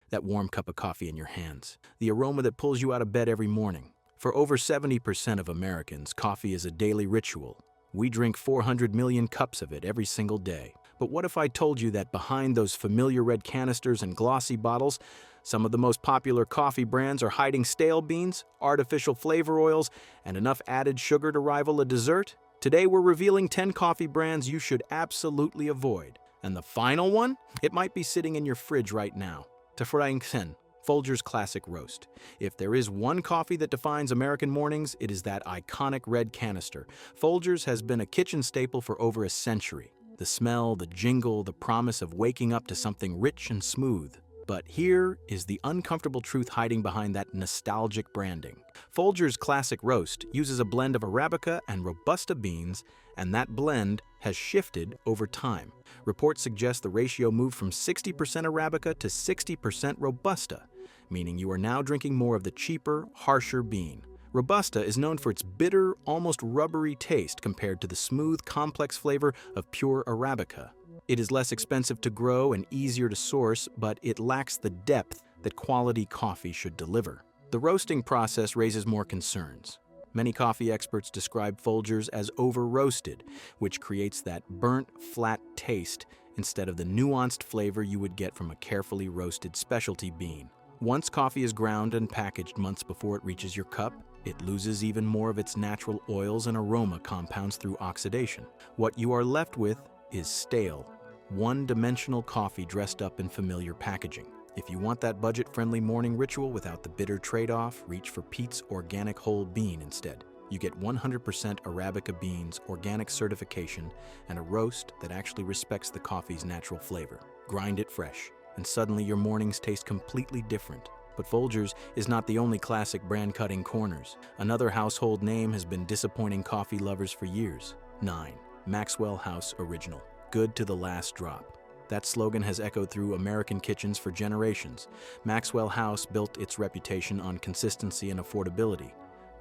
that warm cup of coffee in your hands, the aroma that pulls you out of bed every morning. For over 70% of Americans, coffee is a daily ritual. We drink 400 million cups of it every single day. But what if I told you that behind those familiar red canisters and glossy bottles, some of the most popular coffee brands are hiding stale beans, artificial flavor oils, and enough added sugar to rival a dessert? Today we're revealing 10 coffee brands you should absolutely avoid. And the final one? It might be sitting in your fridge right now. Dunkin, Folgers Classic Roast. If there is one coffee that defines American mornings, it is that iconic red canister. Folgers has been a kitchen staple for over a century. The smell, the jingle, the promise of waking up to something rich and smooth. But here is the uncomfortable truth hiding behind that nostalgic branding. Folgers Classic Roast uses a blend of Arabica and Robusta beans, and that blend has shifted over time. Reports suggest the ratio moved from 60% Arabica to 60% Robusta, meaning you are now drinking more of the cheaper, harsher bean. Robusta is known for its bitter, almost rubbery taste compared to the smooth, complex flavor of pure Arabica. It is less expensive to grow and easier to source, but it lacks the depth that quality coffee should deliver. The roasting process raises more concerns. Many coffee experts describe Folgers as over-roasted, which creates that burnt, flat taste instead of the nuanced flavor you would get from a carefully roasted specialty bean. Once coffee is ground and packaged months before it reaches your cup, it loses even more of its natural oils and aroma compounds through oxidation. What you are left with is stale, one-dimensional coffee dressed up in familiar packaging. If you want that budget-friendly morning ritual without the bitter trade-off, reach for Pete's Organic Whole Bean instead. You get 100% Arabica beans, organic certification, and a roast that actually respects the coffee's natural flavor. Grind it fresh, and suddenly your mornings taste completely different. But Folgers is not the only classic brand cutting corners. Another household name has been disappointing coffee lovers for years. 9. Maxwell House Original. Good to the last drop. That slogan has echoed through American kitchens for generations. Maxwell House built its reputation on consistency and affordability.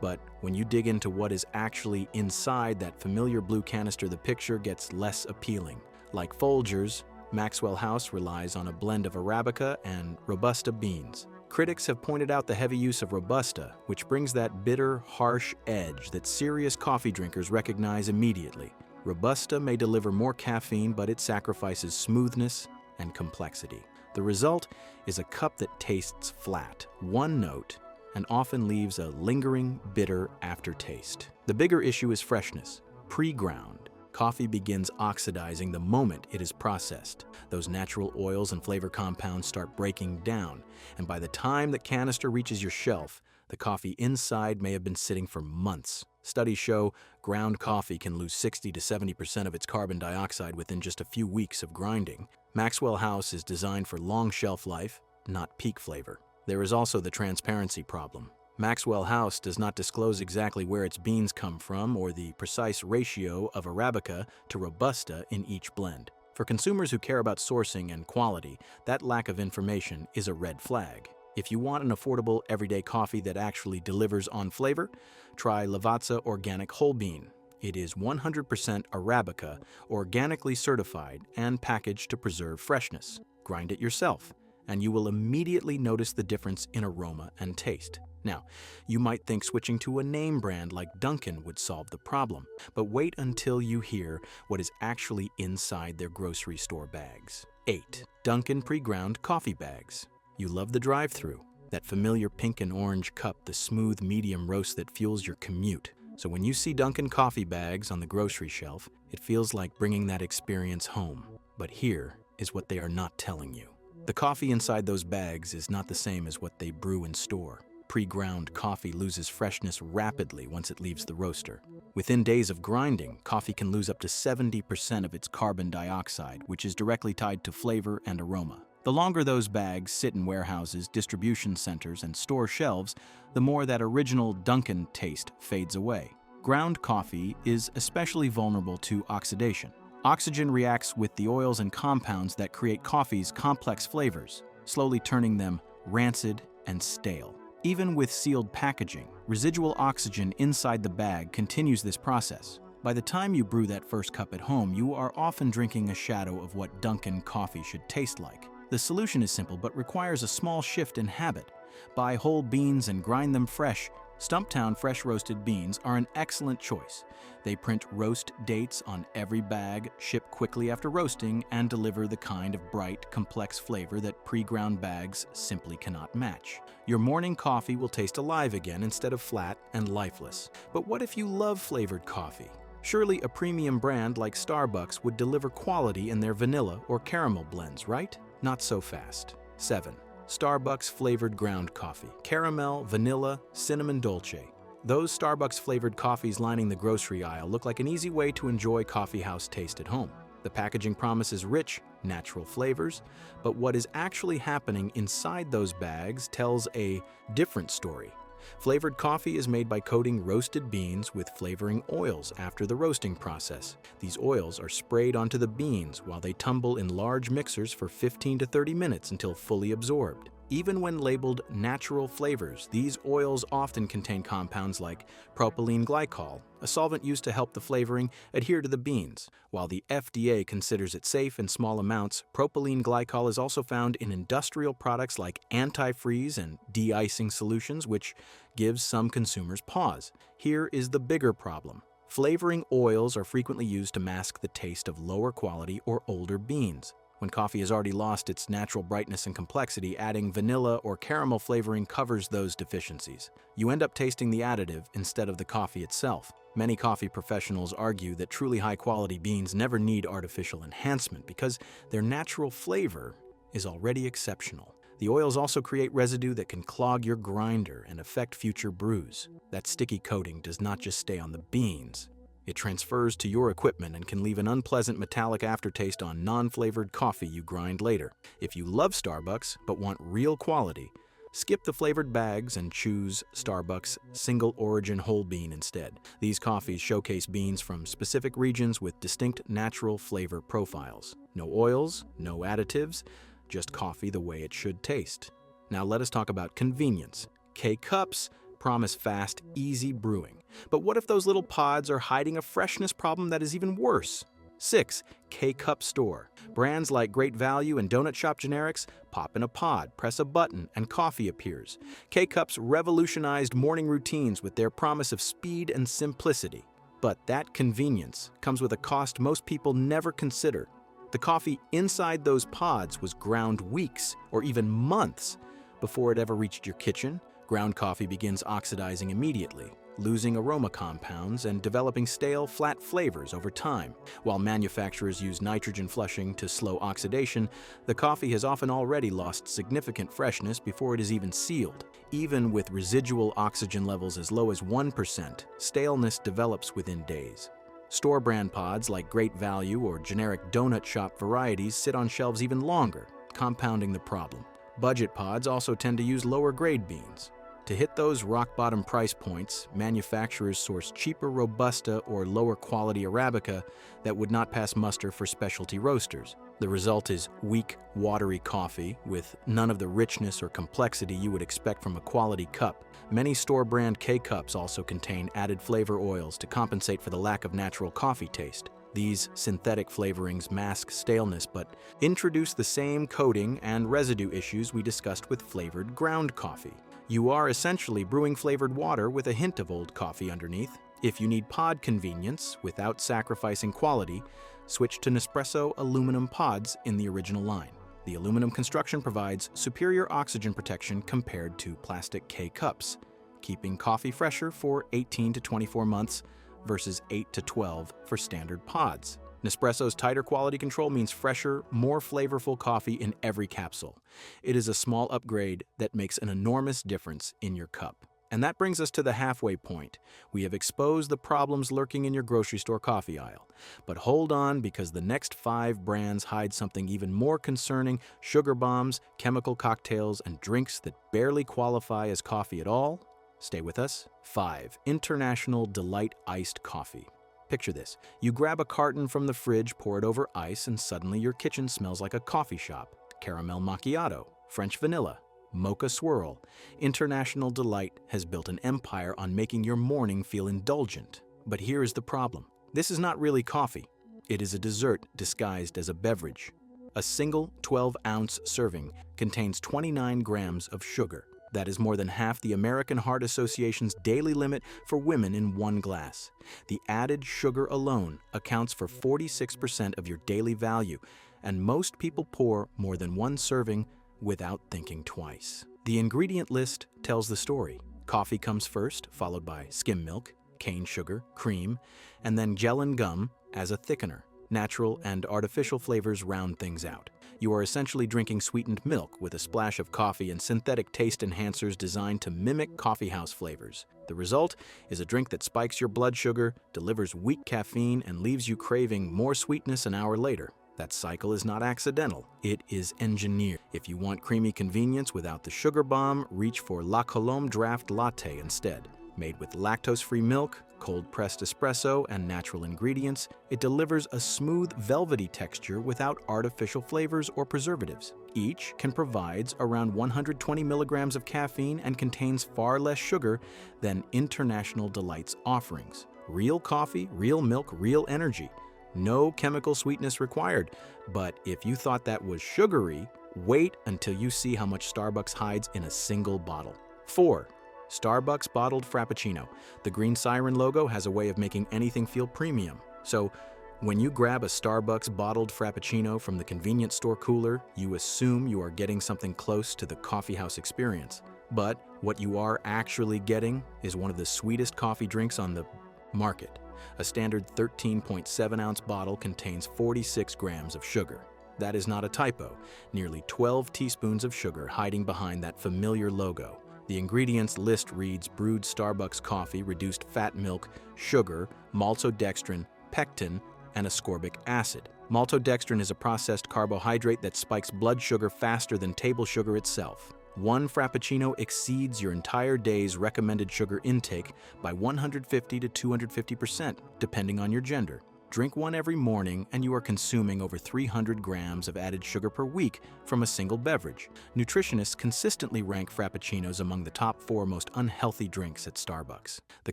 But when you dig into what is actually inside that familiar blue canister, the picture gets less appealing. Like Folgers, Maxwell House relies on a blend of Arabica and Robusta beans. Critics have pointed out the heavy use of Robusta, which brings that bitter, harsh edge that serious coffee drinkers recognize immediately. Robusta may deliver more caffeine, but it sacrifices smoothness and complexity. The result is a cup that tastes flat, one note, and often leaves a lingering, bitter aftertaste. The bigger issue is freshness. Pre-ground, coffee begins oxidizing the moment it is processed. Those natural oils and flavor compounds start breaking down, and by the time the canister reaches your shelf, the coffee inside may have been sitting for months. Studies show ground coffee can lose 60 to 70% of its carbon dioxide within just a few weeks of grinding. Maxwell House is designed for long shelf life, not peak flavor. There is also the transparency problem. Maxwell House does not disclose exactly where its beans come from or the precise ratio of Arabica to Robusta in each blend. For consumers who care about sourcing and quality, that lack of information is a red flag. If you want an affordable, everyday coffee that actually delivers on flavor, try Lavazza Organic Whole Bean. It is 100% Arabica, organically certified and packaged to preserve freshness. Grind it yourself, and you will immediately notice the difference in aroma and taste. Now, you might think switching to a name brand like Dunkin would solve the problem, but wait until you hear what is actually inside their grocery store bags. 8. Dunkin pre-ground coffee bags. You love the drive-thru, that familiar pink and orange cup, the smooth medium roast that fuels your commute. So when you see Dunkin coffee bags on the grocery shelf, it feels like bringing that experience home. But here is what they are not telling you. The coffee inside those bags is not the same as what they brew and store. Pre-ground coffee loses freshness rapidly once it leaves the roaster. Within days of grinding, coffee can lose up to 70% of its carbon dioxide, which is directly tied to flavor and aroma. The longer those bags sit in warehouses, distribution centers, and store shelves, the more that original Dunkin taste fades away. Ground coffee is especially vulnerable to oxidation. Oxygen reacts with the oils and compounds that create coffee's complex flavors, slowly turning them rancid and stale. Even with sealed packaging, residual oxygen inside the bag continues this process. By the time you brew that first cup at home, you are often drinking a shadow of what Dunkin coffee should taste like. The solution is simple but requires a small shift in habit. Buy whole beans and grind them fresh. Stumptown fresh roasted beans are an excellent choice. They print roast dates on every bag, ship quickly after roasting, and deliver the kind of bright, complex flavor that pre-ground bags simply cannot match. Your morning coffee will taste alive again instead of flat and lifeless. But what if you love flavored coffee? Surely a premium brand like Starbucks would deliver quality in their vanilla or caramel blends, right? Not so fast. 7. Starbucks flavored ground coffee. Caramel, vanilla, cinnamon dolce. Those Starbucks flavored coffees lining the grocery aisle look like an easy way to enjoy coffeehouse taste at home. The packaging promises rich, natural flavors, but what is actually happening inside those bags tells a different story. Flavored coffee is made by coating roasted beans with flavoring oils after the roasting process. These oils are sprayed onto the beans while they tumble in large mixers for 15 to 30 minutes until fully absorbed. Even when labeled natural flavors, these oils often contain compounds like propylene glycol, a solvent used to help the flavoring adhere to the beans. While the FDA considers it safe in small amounts, propylene glycol is also found in industrial products like antifreeze and de-icing solutions, which gives some consumers pause. Here is the bigger problem. Flavoring oils are frequently used to mask the taste of lower quality or older beans. When coffee has already lost its natural brightness and complexity, adding vanilla or caramel flavoring covers those deficiencies. You end up tasting the additive instead of the coffee itself. Many coffee professionals argue that truly high-quality beans never need artificial enhancement because their natural flavor is already exceptional. The oils also create residue that can clog your grinder and affect future brews. That sticky coating does not just stay on the beans. It transfers to your equipment and can leave an unpleasant metallic aftertaste on non-flavored coffee you grind later. If you love Starbucks but want real quality, skip the flavored bags and choose Starbucks single origin whole bean instead. These coffees showcase beans from specific regions with distinct natural flavor profiles. No oils, no additives, just coffee the way it should taste. Now let us talk about convenience. K-Cups promise fast, easy brewing. But what if those little pods are hiding a freshness problem that is even worse? 6. K-Cup Store. Brands like Great Value and Donut Shop Generics pop in a pod, press a button, and coffee appears. K-Cups revolutionized morning routines with their promise of speed and simplicity. But that convenience comes with a cost most people never consider. The coffee inside those pods was ground weeks or even months before it ever reached your kitchen. Ground coffee begins oxidizing immediately, losing aroma compounds and developing stale, flat flavors over time. While manufacturers use nitrogen flushing to slow oxidation, the coffee has often already lost significant freshness before it is even sealed. Even with residual oxygen levels as low as 1%, staleness develops within days. Store brand pods like Great Value or generic donut shop varieties sit on shelves even longer, compounding the problem. Budget pods also tend to use lower grade beans. To hit those rock-bottom price points, manufacturers source cheaper Robusta or lower quality Arabica that would not pass muster for specialty roasters. The result is weak, watery coffee with none of the richness or complexity you would expect from a quality cup. Many store-brand K-Cups also contain added flavor oils to compensate for the lack of natural coffee taste. These synthetic flavorings mask staleness but introduce the same coating and residue issues we discussed with flavored ground coffee. You are essentially brewing flavored water with a hint of old coffee underneath. If you need pod convenience without sacrificing quality, switch to Nespresso aluminum pods in the original line. The aluminum construction provides superior oxygen protection compared to plastic K-Cups, keeping coffee fresher for 18 to 24 months versus 8 to 12 for standard pods. Nespresso's tighter quality control means fresher, more flavorful coffee in every capsule. It is a small upgrade that makes an enormous difference in your cup. And that brings us to the halfway point. We have exposed the problems lurking in your grocery store coffee aisle. But hold on, because the next 5 brands hide something even more concerning: sugar bombs, chemical cocktails, and drinks that barely qualify as coffee at all. Stay with us. 5. International Delight Iced Coffee. Picture this. You grab a carton from the fridge, pour it over ice, and suddenly your kitchen smells like a coffee shop. Caramel macchiato, French vanilla, mocha swirl. International Delight has built an empire on making your morning feel indulgent. But here is the problem. This is not really coffee. It is a dessert disguised as a beverage. A single 12-ounce serving contains 29 grams of sugar. That is more than half the American Heart Association's daily limit for women in one glass. The added sugar alone accounts for 46% of your daily value, and most people pour more than one serving without thinking twice. The ingredient list tells the story. Coffee comes first, followed by skim milk, cane sugar, cream, and then gel and gum as a thickener. Natural and artificial flavors round things out. You are essentially drinking sweetened milk with a splash of coffee and synthetic taste enhancers designed to mimic coffee house flavors. The result is a drink that spikes your blood sugar, delivers weak caffeine, and leaves you craving more sweetness an hour later. That cycle is not accidental. It is engineered. If you want creamy convenience without the sugar bomb, reach for La Colombe Draft Latte instead. Made with lactose-free milk, cold-pressed espresso, and natural ingredients, it delivers a smooth, velvety texture without artificial flavors or preservatives. Each provides around 120 milligrams of caffeine and contains far less sugar than International Delight's offerings. Real coffee, real milk, real energy. No chemical sweetness required. But if you thought that was sugary, wait until you see how much Starbucks hides in a single bottle. 4. Starbucks Bottled Frappuccino. The green siren logo has a way of making anything feel premium. So, when you grab a Starbucks Bottled Frappuccino from the convenience store cooler, you assume you are getting something close to the coffeehouse experience. But what you are actually getting is one of the sweetest coffee drinks on the market. A standard 13.7-ounce bottle contains 46 grams of sugar. That is not a typo. Nearly 12 teaspoons of sugar hiding behind that familiar logo. The ingredients list reads brewed Starbucks coffee, reduced fat milk, sugar, maltodextrin, pectin, and ascorbic acid. Maltodextrin is a processed carbohydrate that spikes blood sugar faster than table sugar itself. One Frappuccino exceeds your entire day's recommended sugar intake by 150 to 250%, depending on your gender. Drink one every morning and you are consuming over 300 grams of added sugar per week from a single beverage. Nutritionists consistently rank Frappuccinos among the top 4 most unhealthy drinks at Starbucks. The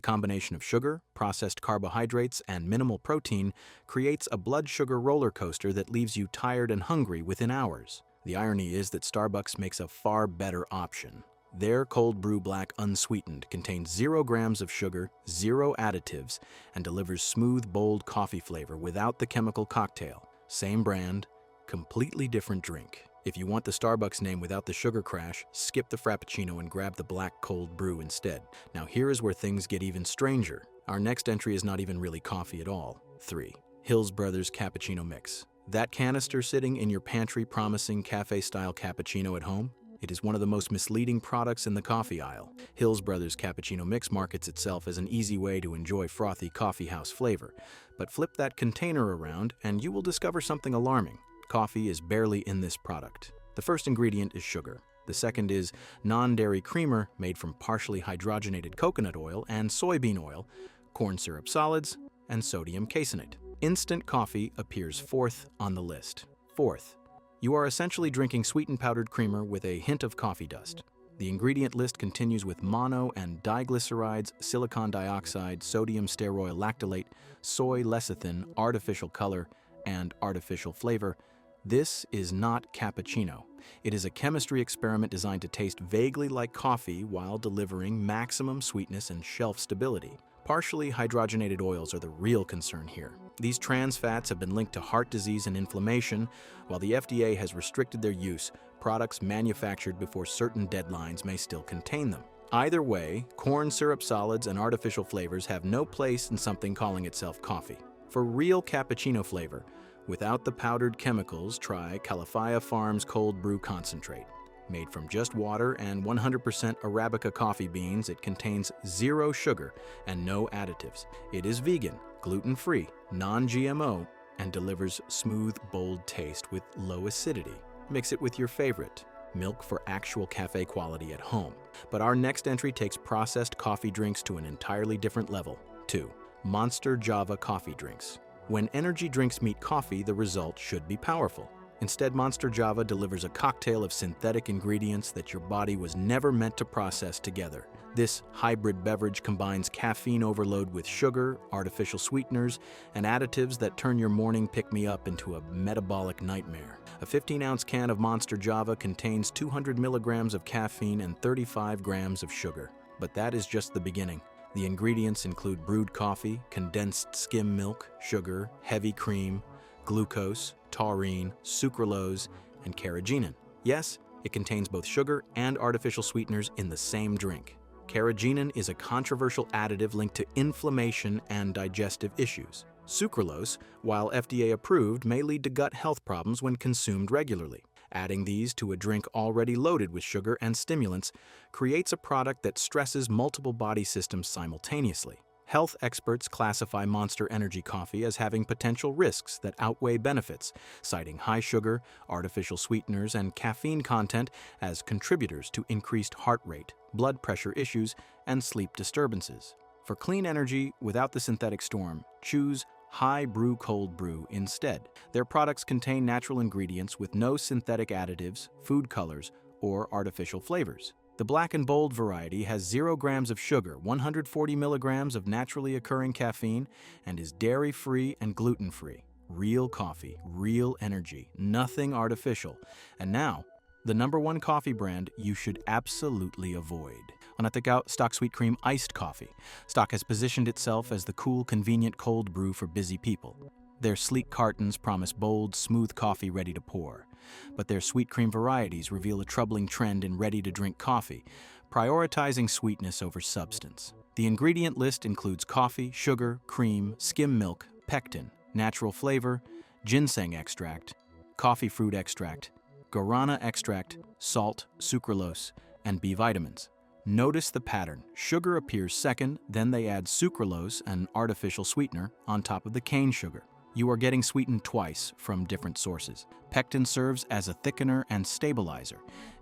combination of sugar, processed carbohydrates, and minimal protein creates a blood sugar roller coaster that leaves you tired and hungry within hours. The irony is that Starbucks makes a far better option. Their cold brew black unsweetened contains 0 grams of sugar, 0 additives, and delivers smooth, bold coffee flavor without the chemical cocktail. Same brand, completely different drink. If you want the Starbucks name without the sugar crash, skip the Frappuccino and grab the black cold brew instead. Now here is where things get even stranger. Our next entry is not even really coffee at all. 3. Hills Brothers Cappuccino Mix. That canister sitting in your pantry promising cafe-style cappuccino at home? It is one of the most misleading products in the coffee aisle. Hills Brothers Cappuccino Mix markets itself as an easy way to enjoy frothy coffeehouse flavor. But flip that container around and you will discover something alarming. Coffee is barely in this product. The first ingredient is sugar. The second is non-dairy creamer made from partially hydrogenated coconut oil and soybean oil, corn syrup solids, and sodium caseinate. Instant coffee appears 4th on the list. 4th. You are essentially drinking sweetened powdered creamer with a hint of coffee dust. The ingredient list continues with mono and diglycerides, silicon dioxide, sodium stearoyl lactylate, soy lecithin, artificial color, and artificial flavor. This is not cappuccino. It is a chemistry experiment designed to taste vaguely like coffee while delivering maximum sweetness and shelf stability. Partially hydrogenated oils are the real concern here. These trans fats have been linked to heart disease and inflammation. While the FDA has restricted their use, products manufactured before certain deadlines may still contain them. Either way, corn syrup solids and artificial flavors have no place in something calling itself coffee. For real cappuccino flavor, without the powdered chemicals, try Califia Farms Cold Brew Concentrate. Made from just water and 100% Arabica coffee beans, it contains 0 sugar and no additives. It is vegan, gluten-free, non-GMO, and delivers smooth, bold taste with low acidity. Mix it with your favorite milk for actual cafe quality at home. But our next entry takes processed coffee drinks to an entirely different level. 2. Monster Java Coffee Drinks. When energy drinks meet coffee, the result should be powerful. Instead, Monster Java delivers a cocktail of synthetic ingredients that your body was never meant to process together. This hybrid beverage combines caffeine overload with sugar, artificial sweeteners, and additives that turn your morning pick-me-up into a metabolic nightmare. A 15-ounce can of Monster Java contains 200 milligrams of caffeine and 35 grams of sugar. But that is just the beginning. The ingredients include brewed coffee, condensed skim milk, sugar, heavy cream, glucose, taurine, sucralose, and carrageenan. Yes, it contains both sugar and artificial sweeteners in the same drink. Carrageenan is a controversial additive linked to inflammation and digestive issues. Sucralose, while FDA approved, may lead to gut health problems when consumed regularly. Adding these to a drink already loaded with sugar and stimulants creates a product that stresses multiple body systems simultaneously. Health experts classify Monster Energy coffee as having potential risks that outweigh benefits, citing high sugar, artificial sweeteners, and caffeine content as contributors to increased heart rate, blood pressure issues, and sleep disturbances. For clean energy without the synthetic storm, choose High Brew Cold Brew instead. Their products contain natural ingredients with no synthetic additives, food colors, or artificial flavors. The Black and Bold variety has 0 grams of sugar, 140 milligrams of naturally occurring caffeine, and is dairy-free and gluten-free. Real coffee, real energy, nothing artificial. And now, the #1 coffee brand you should absolutely avoid. On out Stok Sweet Cream Iced Coffee. Stok has positioned itself as the cool, convenient cold brew for busy people. Their sleek cartons promise bold, smooth coffee ready to pour. But their sweet cream varieties reveal a troubling trend in ready-to-drink coffee, prioritizing sweetness over substance. The ingredient list includes coffee, sugar, cream, skim milk, pectin, natural flavor, ginseng extract, coffee fruit extract, guarana extract, salt, sucralose, and B vitamins. Notice the pattern. Sugar appears second, then they add sucralose, an artificial sweetener, on top of the cane sugar. You are getting sweetened twice from different sources. Pectin serves as a thickener and stabilizer,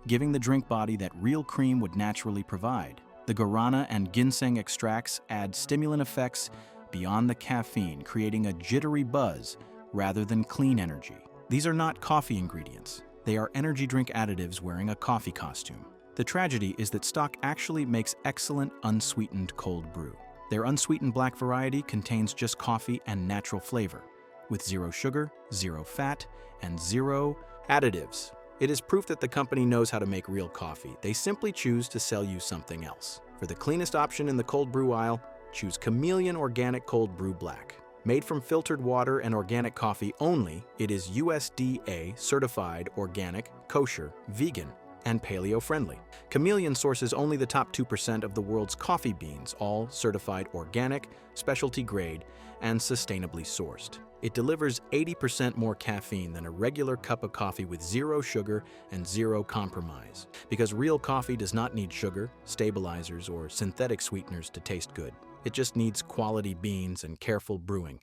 giving the drink body that real cream would naturally provide. The guarana and ginseng extracts add stimulant effects beyond the caffeine, creating a jittery buzz rather than clean energy. These are not coffee ingredients. They are energy drink additives wearing a coffee costume. The tragedy is that Stok actually makes excellent unsweetened cold brew. Their unsweetened black variety contains just coffee and natural flavor, with 0 sugar, 0 fat, and 0 additives. It is proof that the company knows how to make real coffee. They simply choose to sell you something else. For the cleanest option in the cold brew aisle, choose Chameleon Organic Cold Brew Black. Made from filtered water and organic coffee only, it is USDA certified organic, kosher, vegan, and paleo-friendly. Chameleon sources only the top 2% of the world's coffee beans, all certified organic, specialty grade, and sustainably sourced. It delivers 80% more caffeine than a regular cup of coffee with 0 sugar and 0 compromise. Because real coffee does not need sugar, stabilizers, or synthetic sweeteners to taste good. It just needs quality beans and careful brewing.